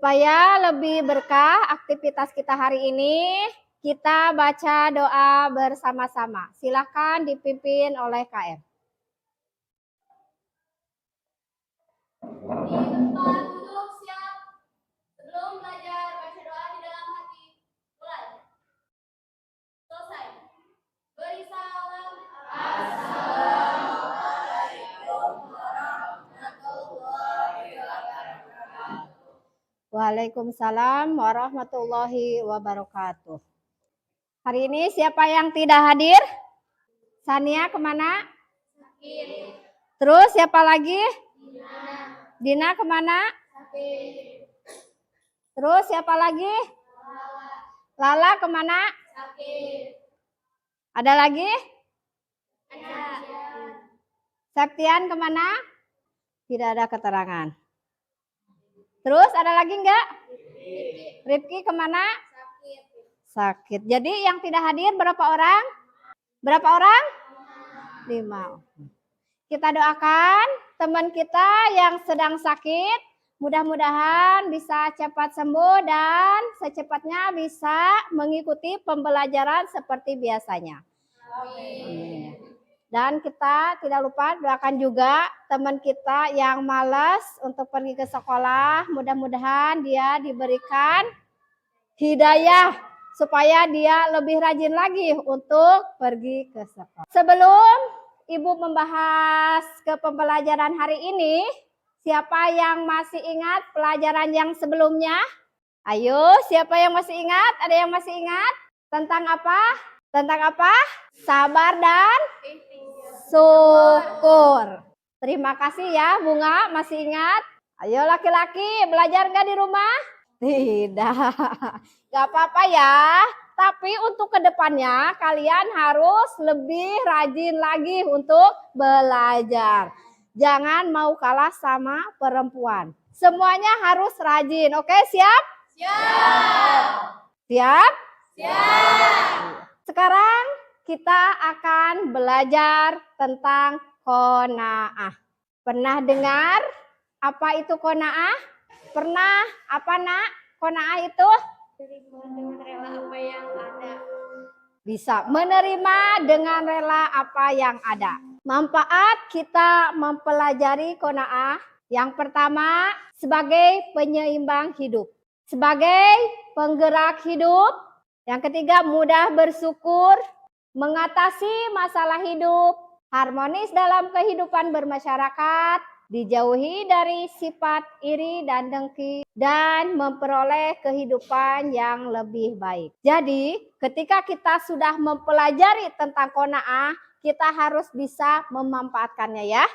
Supaya lebih berkah aktivitas kita hari ini, kita baca doa bersama-sama. Silakan dipimpin oleh KM. Di tempat duduk siap. Sebelum belajar baca doa di dalam hati. Mulai. Selesai. Beri salam. Assalamualaikum warahmatullahi wabarakatuh. Waalaikumsalam warahmatullahi wabarakatuh. Hari ini siapa yang tidak hadir? Sania kemana? Sakit. Terus siapa lagi? Dina. Dina kemana? Sakit. Terus siapa lagi? Lala kemana? Sakit. Ada lagi? Ada. Septian kemana? Tidak ada keterangan. Terus ada lagi enggak? Rifki kemana? Sakit. Sakit. Jadi yang tidak hadir berapa orang? Berapa orang? 5. Kita doakan teman kita yang sedang sakit. Mudah-mudahan bisa cepat sembuh dan secepatnya bisa mengikuti pembelajaran seperti biasanya. Amin. Dan kita tidak lupa doakan juga teman kita yang malas untuk pergi ke sekolah. Mudah-mudahan dia diberikan hidayah supaya dia lebih rajin lagi untuk pergi ke sekolah. Sebelum Ibu membahas ke pembelajaran hari ini, siapa yang masih ingat pelajaran yang sebelumnya? Ayo, siapa yang masih ingat? Ada yang masih ingat? Tentang apa? Tentang apa? Sabar dan syukur. Terima kasih ya Bunga, masih ingat? Ayo laki-laki, belajar nggak di rumah? Tidak. Nggak apa-apa ya. Tapi untuk kedepannya kalian harus lebih rajin lagi untuk belajar. Jangan mau kalah sama perempuan. Semuanya harus rajin. Oke, siap? Siap. Siap? Siap. Sekarang kita akan belajar tentang qanaah. Pernah dengar apa itu qanaah? Pernah apa nak? Qanaah itu? Dengan rela apa yang ada. Bisa menerima dengan rela apa yang ada. Manfaat kita mempelajari qanaah. Yang pertama, sebagai penyeimbang hidup. Sebagai penggerak hidup. Yang ketiga, mudah bersyukur, mengatasi masalah hidup, harmonis dalam kehidupan bermasyarakat, dijauhi dari sifat iri dan dengki, dan memperoleh kehidupan yang lebih baik. Jadi, ketika kita sudah mempelajari tentang qanaah, kita harus bisa memanfaatkannya ya.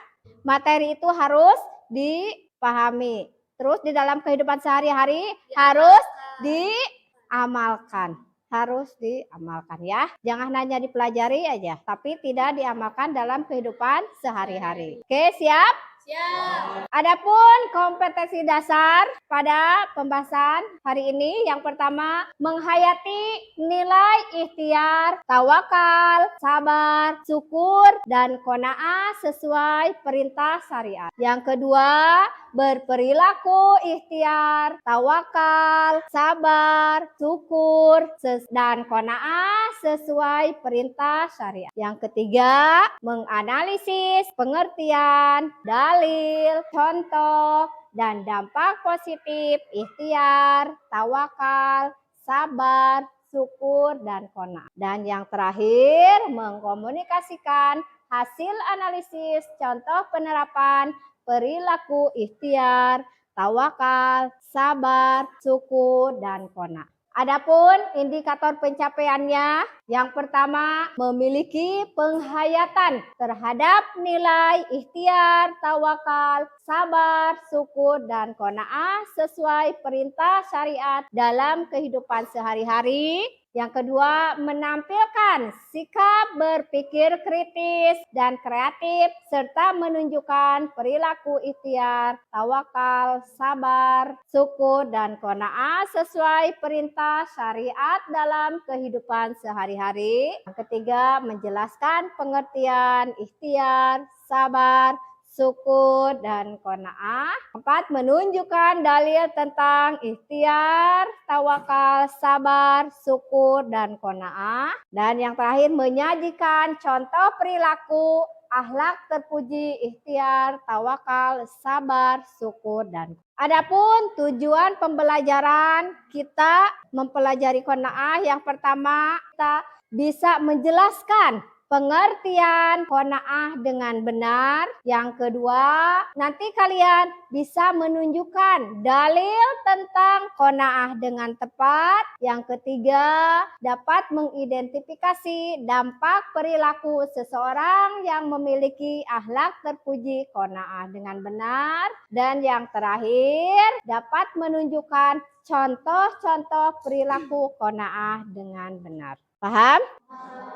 Materi itu harus dipahami. Terus di dalam kehidupan sehari-hari harus diamalkan. Harus diamalkan ya. Jangan hanya dipelajari aja, tapi tidak diamalkan dalam kehidupan sehari-hari. Oke, siap? Siap. Adapun kompetensi dasar pada pembahasan hari ini yang pertama menghayati nilai ikhtiar, tawakal, sabar, syukur dan qanaah sesuai perintah syariat. Yang kedua, berperilaku ikhtiar, tawakal, sabar, syukur dan qanaah sesuai perintah syariat. Yang ketiga, menganalisis pengertian, dalil, contoh, dan dampak positif ikhtiar, tawakal, sabar, syukur, dan qanaah. Dan yang terakhir, mengkomunikasikan hasil analisis, contoh penerapan, perilaku ikhtiar, tawakal, sabar, syukur, dan qanaah. Adapun indikator pencapaiannya, yang pertama memiliki penghayatan terhadap nilai ikhtiar, tawakal, sabar, syukur, dan qanaah sesuai perintah syariat dalam kehidupan sehari-hari. Yang kedua, menampilkan sikap berpikir kritis dan kreatif serta menunjukkan perilaku ikhtiar, tawakal, sabar, syukur, dan qanaah sesuai perintah syariat dalam kehidupan sehari-hari. Yang ketiga, menjelaskan pengertian ikhtiar, sabar, syukur, dan qanaah. 4. Menunjukkan dalil tentang ikhtiar, tawakal, sabar, syukur, dan qanaah. Dan yang terakhir, menyajikan contoh perilaku, akhlak terpuji, ikhtiar, tawakal, sabar, syukur, dan adapun tujuan pembelajaran kita mempelajari qanaah, yang pertama kita bisa menjelaskan pengertian qanaah dengan benar. Yang kedua, nanti kalian bisa menunjukkan dalil tentang qanaah dengan tepat. Yang ketiga, dapat mengidentifikasi dampak perilaku seseorang yang memiliki akhlak terpuji qanaah dengan benar. Dan yang terakhir, dapat menunjukkan contoh-contoh perilaku qanaah dengan benar. Paham?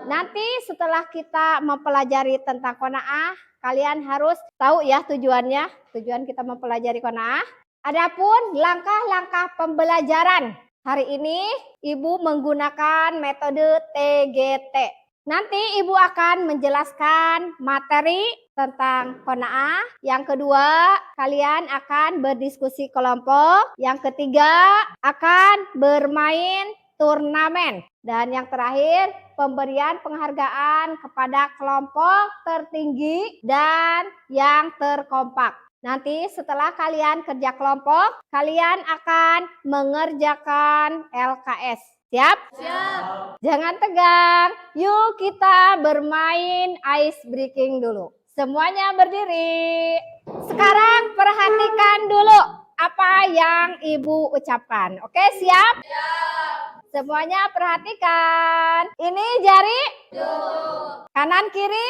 Nanti setelah kita mempelajari tentang qanaah, kalian harus tahu ya tujuannya. Tujuan kita mempelajari qanaah. Adapun langkah-langkah pembelajaran. Hari ini Ibu menggunakan metode TGT. Nanti Ibu akan menjelaskan materi tentang qanaah. Yang kedua, kalian akan berdiskusi kelompok. Yang ketiga, akan bermain turnamen. Dan yang terakhir, pemberian penghargaan kepada kelompok tertinggi dan yang terkompak. Nanti setelah kalian kerja kelompok, kalian akan mengerjakan LKS. Siap? Siap. Jangan tegang. Yuk kita bermain ice breaking dulu. Semuanya berdiri. Sekarang perhatikan dulu apa yang Ibu ucapkan. Oke, siap? Siap. Semuanya perhatikan. Ini jari kanan kiri.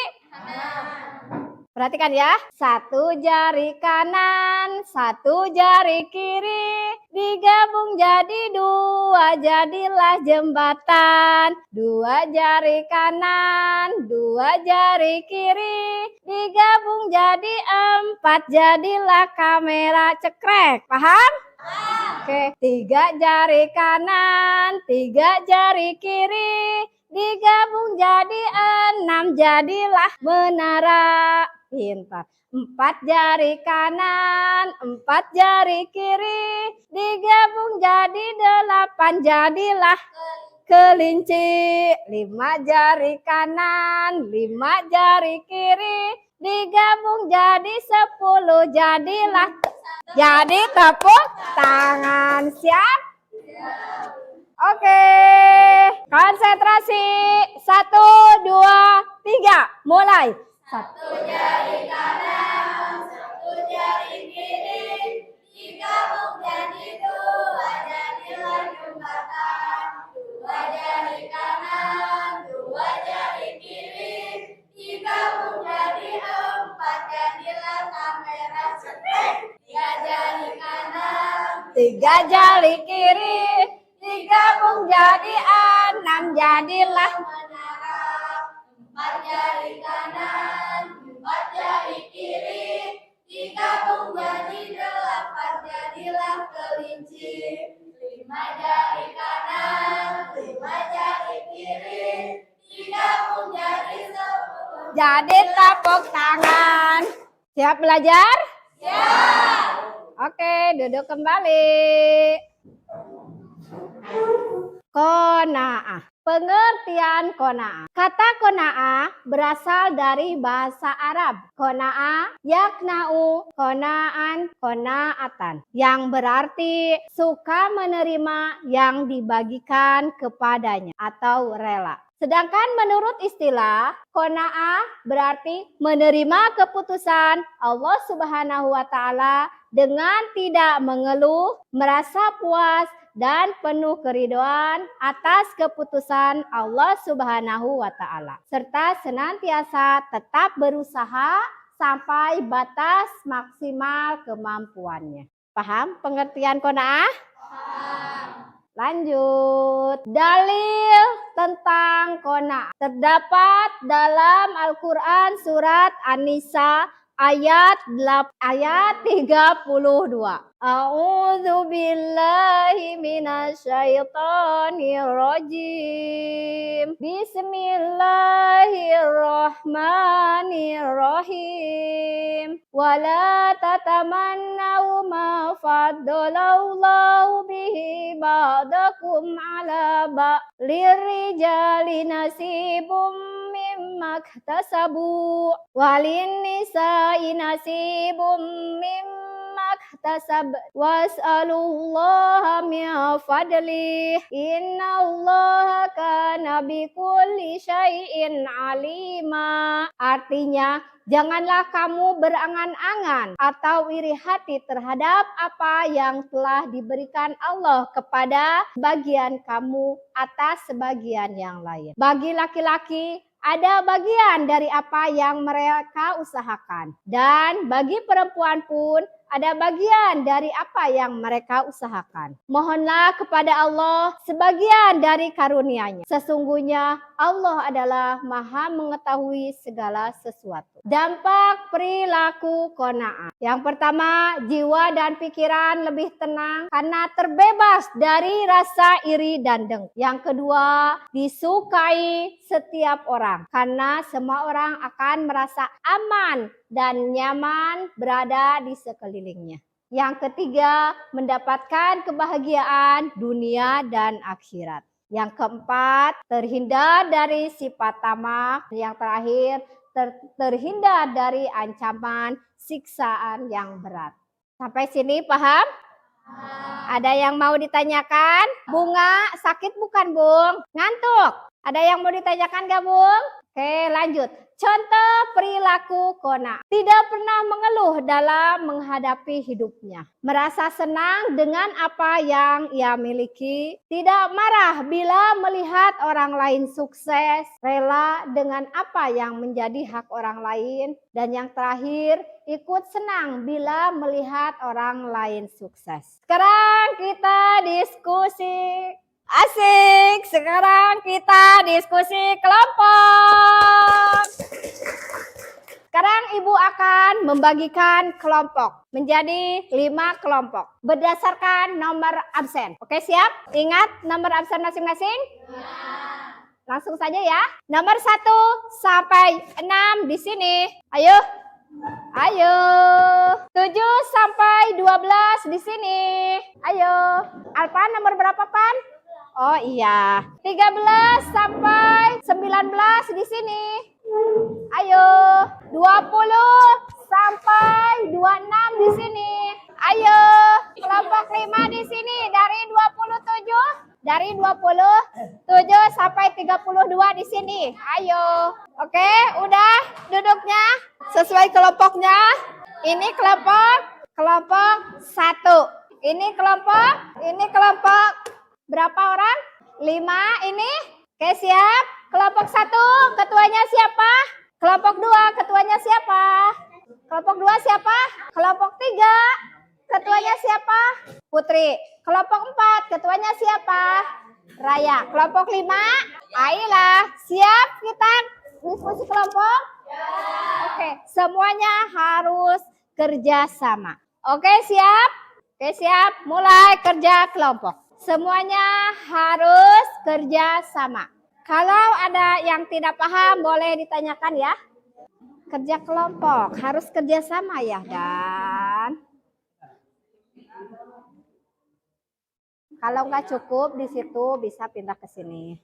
Perhatikan ya. Satu jari kanan, satu jari kiri. Digabung jadi dua, jadilah jembatan. Dua jari kanan, dua jari kiri. Digabung jadi empat, jadilah kamera cekrek. Paham? Oke, 3 jari kanan, 3 jari kiri, digabung jadi 6, jadilah menara. Pintar. 4 jari kanan, 4 jari kiri, digabung jadi 8, jadilah kelinci. 5 jari kanan, 5 jari kiri, digabung jadi 10, jadilah. Jadi tepuk tangan. Siap? Oke. Konsentrasi. 1, 2, 3. Mulai. Satu jari kanan, satu jari kiri, digabung jadi dua, jadilah jembatan. Dua jari kanan, dua jari kiri, digabung jadi empat, jadilah kamera cekrek. 3 jari kanan, 3 jari kiri, digabung jadi 6, jadilah menara. 4 jari kanan, 4 jari kiri, digabung jadi 8, jadilah kelinci. 5 jari kanan, 5 jari kiri, digabung jadi 10. jadi tepuk tangan. Siap belajar? Siap. Oke, duduk kembali. Qanaah. Pengertian qanaah. Kata qanaah berasal dari bahasa Arab. Qanaah yakna'u qana'an qana'atan, yang berarti suka menerima yang dibagikan kepadanya atau rela. Sedangkan menurut istilah, qanaah berarti menerima keputusan Allah Subhanahu wa Ta'ala dengan tidak mengeluh, merasa puas dan penuh keridhaan atas keputusan Allah Subhanahu wa Ta'ala, serta senantiasa tetap berusaha sampai batas maksimal kemampuannya. Paham pengertian qanaah? Lanjut. Dalil tentang qanaah terdapat dalam Al-Quran surat An-Nisa ayat 32. A'udzu billahi minasyaitonir rajim. Bismillahirrahmanirrahim. Wala tatamannaw ma faddalallahu bihi ba'dakum ala lirrijali nasibum mimma iktasabu walin nisa'i nasibum mimma iktasab was'alullaha min fadlih innallaha kana bikulli syai'in alima. Artinya, janganlah kamu berangan-angan atau iri hati terhadap apa yang telah diberikan Allah kepada bagian kamu atas sebagian yang lain. Bagi laki-laki ada bagian dari apa yang mereka usahakan. Dan bagi perempuan pun ada bagian dari apa yang mereka usahakan. Mohonlah kepada Allah sebagian dari karunia-Nya. Sesungguhnya Allah adalah Maha mengetahui segala sesuatu. Dampak perilaku qanaah. Yang pertama, jiwa dan pikiran lebih tenang karena terbebas dari rasa iri dan dengki. Yang kedua, disukai setiap orang karena semua orang akan merasa aman dan nyaman berada di sekelilingnya. Yang ketiga, mendapatkan kebahagiaan dunia dan akhirat. Yang keempat, terhindar dari sifat tamak. Yang terakhir, terhindar dari ancaman siksaan yang berat. Sampai sini paham? Ada yang mau ditanyakan? Bunga, sakit bukan, Bung? Ngantuk? Ada yang mau ditanyakan gak, Bung? Oke, lanjut. Contoh perilaku qanaah. Tidak pernah mengeluh dalam menghadapi hidupnya. Merasa senang dengan apa yang ia miliki. Tidak marah bila melihat orang lain sukses. Rela dengan apa yang menjadi hak orang lain. Dan yang terakhir, ikut senang bila melihat orang lain sukses. Sekarang kita diskusi. Asik, sekarang kita diskusi kelompok. Sekarang Ibu akan membagikan kelompok menjadi 5 kelompok berdasarkan nomor absen. Oke, siap? Ingat nomor absen masing-masing? Ya. Langsung saja ya. Nomor 1 sampai 6 di sini. Ayo. Ayo. 7 sampai 12 di sini. Ayo. Alpan nomor berapa, Pan? Oh iya, 13 sampai 19 di sini. Ayo, 20 sampai 26 di sini. Ayo, kelompok 5 di sini dari 27. Dari 27 sampai 32 di sini. Ayo. Oke, udah duduknya sesuai kelompoknya. Ini kelompok 1. Ini kelompok berapa orang? 5 ini. Oke, siap. Kelompok 1, ketuanya siapa? Kelompok 2, ketuanya siapa? Kelompok 2 siapa? Kelompok 3, ketuanya siapa? Putri. Kelompok 4, ketuanya siapa? Raya. Kelompok 5, Aila. Siap kita diskusi kelompok? Ya. Oke, semuanya harus kerja sama. Oke, siap? Oke, siap. Mulai kerja kelompok. Semuanya harus kerja sama. Kalau ada yang tidak paham boleh ditanyakan ya. Kerja kelompok harus kerja sama ya, Dan. Kalau nggak cukup di situ bisa pindah ke sini.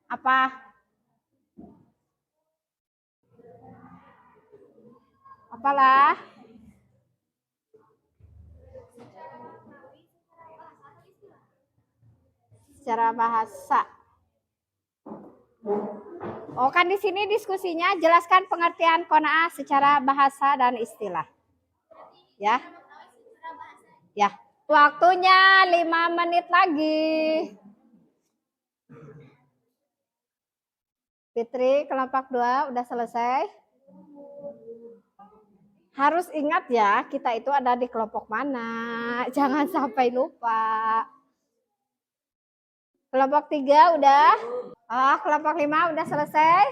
Apa? Apalah? Secara bahasa. Oh, kan di sini diskusinya jelaskan pengertian qanaah secara bahasa dan istilah. Ya. Ya. Waktunya 5 menit lagi. Fitri, kelompok 2 udah selesai. Harus ingat ya, kita itu ada di kelompok mana. Jangan sampai lupa. Kelompok 3 udah. Oh, kelompok 5 udah selesai.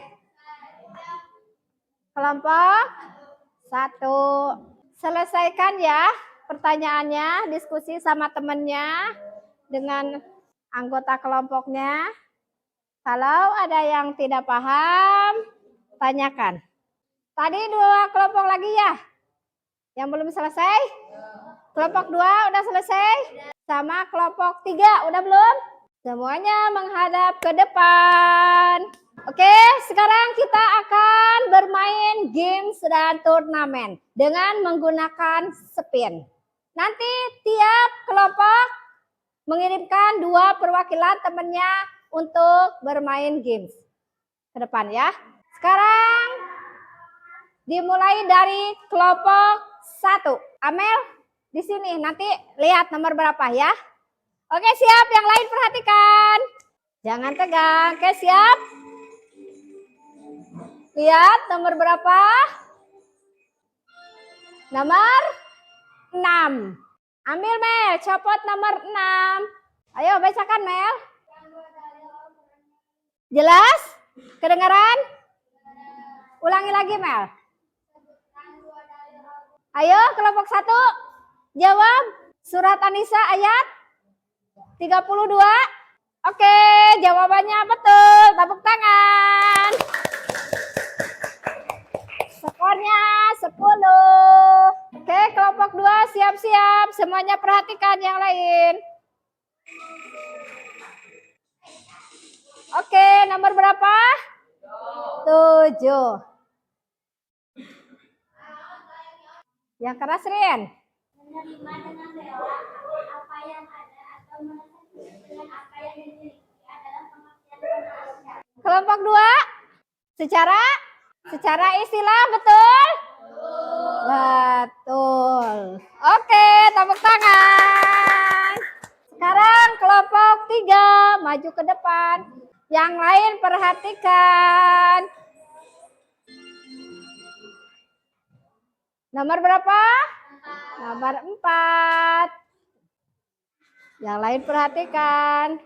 Kelompok 1. Selesaikan ya pertanyaannya, diskusi sama temennya dengan anggota kelompoknya. Kalau ada yang tidak paham, tanyakan. Tadi 2 kelompok lagi ya? Yang belum selesai? Kelompok 2 udah selesai? Sama kelompok 3 udah belum? Semuanya menghadap ke depan. Oke, sekarang kita akan bermain games dan turnamen dengan menggunakan spin. Nanti tiap kelompok mengirimkan 2 perwakilan temannya untuk bermain games ke depan ya. Sekarang dimulai dari kelompok 1. Amel di sini, nanti lihat nomor berapa ya. Oke, siap, yang lain perhatikan. Jangan tegang. Oke, siap. Lihat nomor berapa? Nomor 6. Ambil Mel, copot nomor 6. Ayo bacakan Mel. Jelas? Kedengaran? Ulangi lagi Mel. Ayo kelompok 1. Jawab. Surat An-Nisa ayat 32. Oke, jawabannya betul. Tepuk tangan. Skornya 10. Oke, kelompok 2 siap-siap. Semuanya perhatikan yang lain. Oke, nomor berapa? 7. Yang keras, Rin. Menerima dengan rela apa yang ada atau menerima dengan apa yang dimiliki adalah pengertian manusia. Kelompok 2. Secara istilah betul? Betul. Oke, tepuk tangan. Sekarang kelompok 3 maju ke depan. Yang lain perhatikan. Nomor berapa? Nomor 4. Yang lain perhatikan.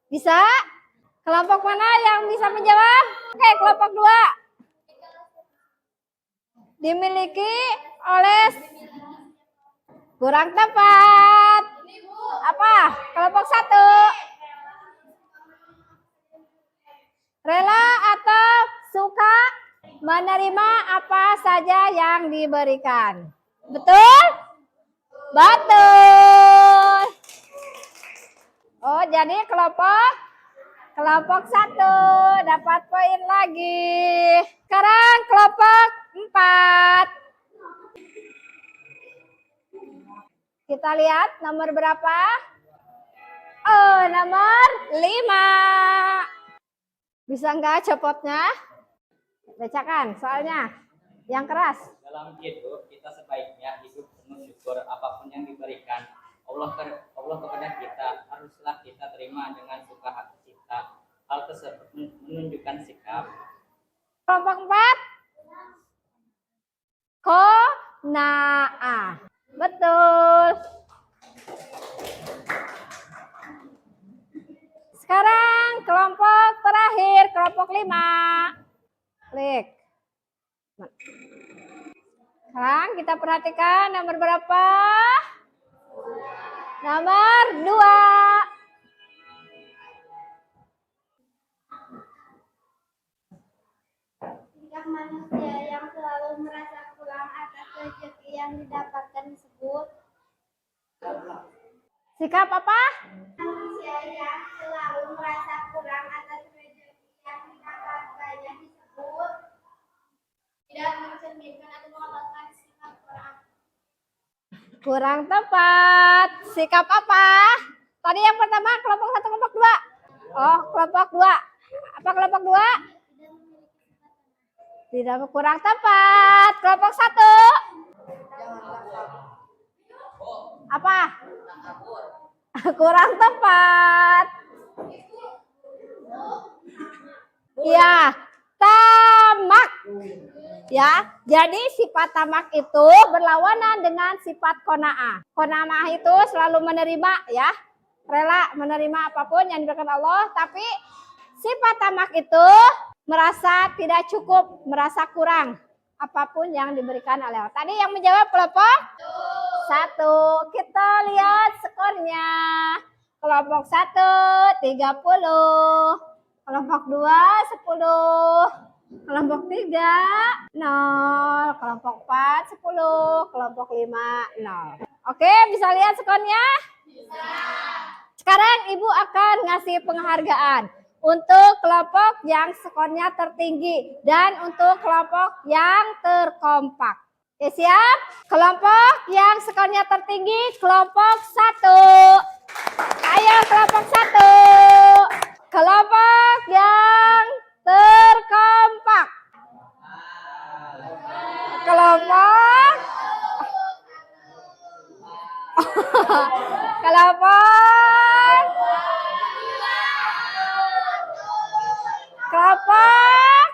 Bisa? Kelompok mana yang bisa menjawab? Oke, kelompok 2. Dimiliki oleh kurang tepat. Apa? Kelompok 1. Rela atau suka menerima apa saja yang diberikan. Betul? Betul. Oh, jadi kelompok 1 dapat poin lagi. Sekarang kelompok 4. Kita lihat nomor berapa? Oh, nomor 5. Bisa enggak copotnya? Bacakan soalnya yang keras. Dalam hidup kita sebaiknya hidup penuh syukur apapun yang diberikan Allah kepada kita, haruslah kita terima dengan suka hati kita. Hal tersebut menunjukkan sikap. Kelompok 4. Qanaah. Betul. Sekarang kelompok terakhir, kelompok 5. Klik. Sekarang kita perhatikan nomor berapa? Nomor 2. Sikap manusia yang selalu merasa kurang atas rezeki yang didapatkan disebut. Sikap apa? Manusia yang selalu merasa kurang atas rezeki yang didapatkannya disebut. Tidak mencerminkan atau mengatakan sikap kurang. Kurang tepat. Sikap apa? Tadi yang pertama kelompok 1, kelompok 2. Oh, kelompok 2. Apa kelompok 2? Tidak, kurang tepat. Kelompok 1. Apa? Kurang tepat. Iya. tamak. Ya, jadi sifat tamak itu berlawanan dengan sifat qanaah. Qanaah itu selalu menerima ya, rela menerima apapun yang diberikan Allah, tapi sifat tamak itu merasa tidak cukup, merasa kurang apapun yang diberikan oleh Allah. Tadi yang menjawab kelompok 1. Kita lihat skornya. Kelompok 1 30, kelompok 2 10, kelompok 3 0, kelompok 4 10, kelompok 5 0. Oke, bisa lihat skornya? Bisa. Sekarang Ibu akan ngasih penghargaan untuk kelompok yang skornya tertinggi dan untuk kelompok yang terkompak. Oke, siap? Kelompok yang skornya tertinggi, kelompok 1. Ayo kelompok 1. Kelompok yang terkompak. Kelompok kelompok kelompok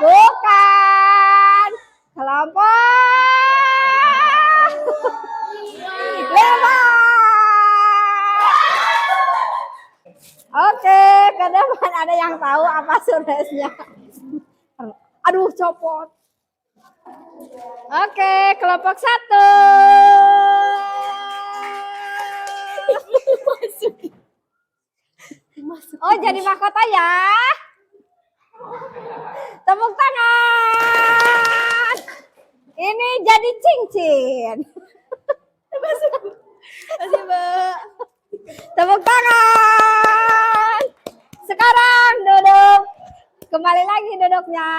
bukan kelompok 5. Oke, ke depan ada yang tahu apa suresnya? Aduh, copot. Oke, kelompok 1. Oh, jadi mahkota ya? Tepuk tangan. Ini jadi cincin. Masih, Mbak. Tepuk tangan. Sekarang duduk. Kembali lagi duduknya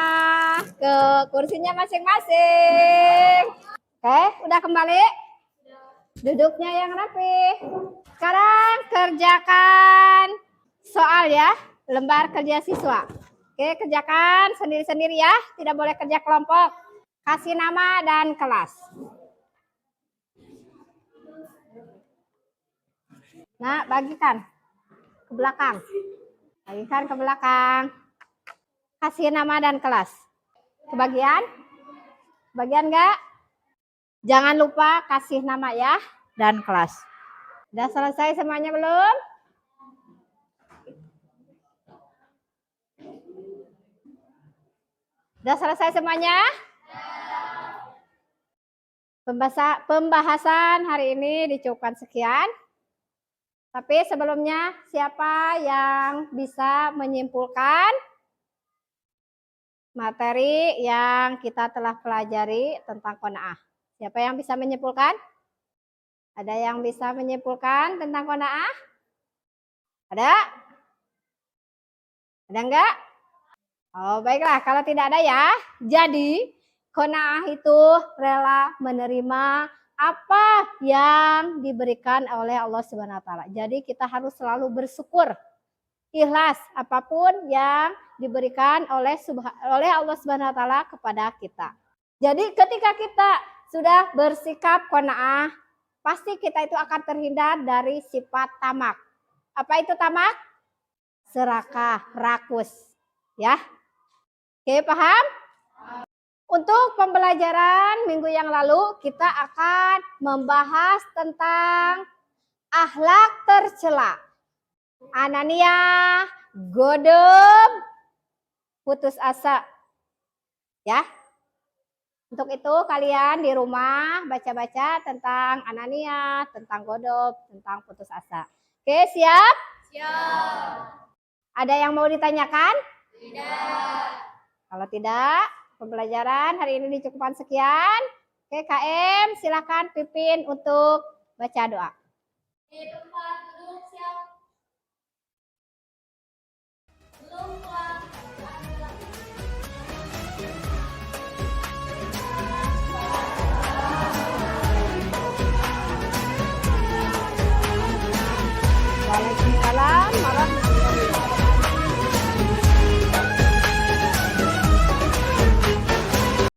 ke kursinya masing-masing. Oke, udah kembali? Duduknya yang rapi. Sekarang kerjakan soal ya, lembar kerja siswa. Oke, kerjakan sendiri-sendiri ya, tidak boleh kerja kelompok. Kasih nama dan kelas. Nah, bagikan ke belakang. Bagikan ke belakang. Kasih nama dan kelas. Kebagian? Bagian enggak? Jangan lupa kasih nama ya dan kelas. Udah selesai semuanya belum? Udah selesai semuanya? Pembahasan hari ini dicukupkan sekian. Tapi sebelumnya siapa yang bisa menyimpulkan materi yang kita telah pelajari tentang qanaah? Siapa yang bisa menyimpulkan? Ada yang bisa menyimpulkan tentang qanaah? Ada? Ada enggak? Oh, baiklah, kalau tidak ada ya. Jadi, qanaah itu rela menerima apa yang diberikan oleh Allah Subhanahu wa taala. Jadi kita harus selalu bersyukur. Ikhlas apapun yang diberikan oleh Allah Subhanahu wa taala kepada kita. Jadi ketika kita sudah bersikap qanaah, pasti kita itu akan terhindar dari sifat tamak. Apa itu tamak? Serakah, rakus. Ya. Oke, paham? Untuk pembelajaran minggu yang lalu kita akan membahas tentang akhlak tercela. Anania, godom, putus asa. Ya. Untuk itu kalian di rumah baca-baca tentang anania, tentang godom, tentang putus asa. Oke, siap? Siap. Ada yang mau ditanyakan? Tidak. Kalau tidak, pembelajaran hari ini dicukupkan sekian. Oke, KM silakan pimpin untuk baca doa.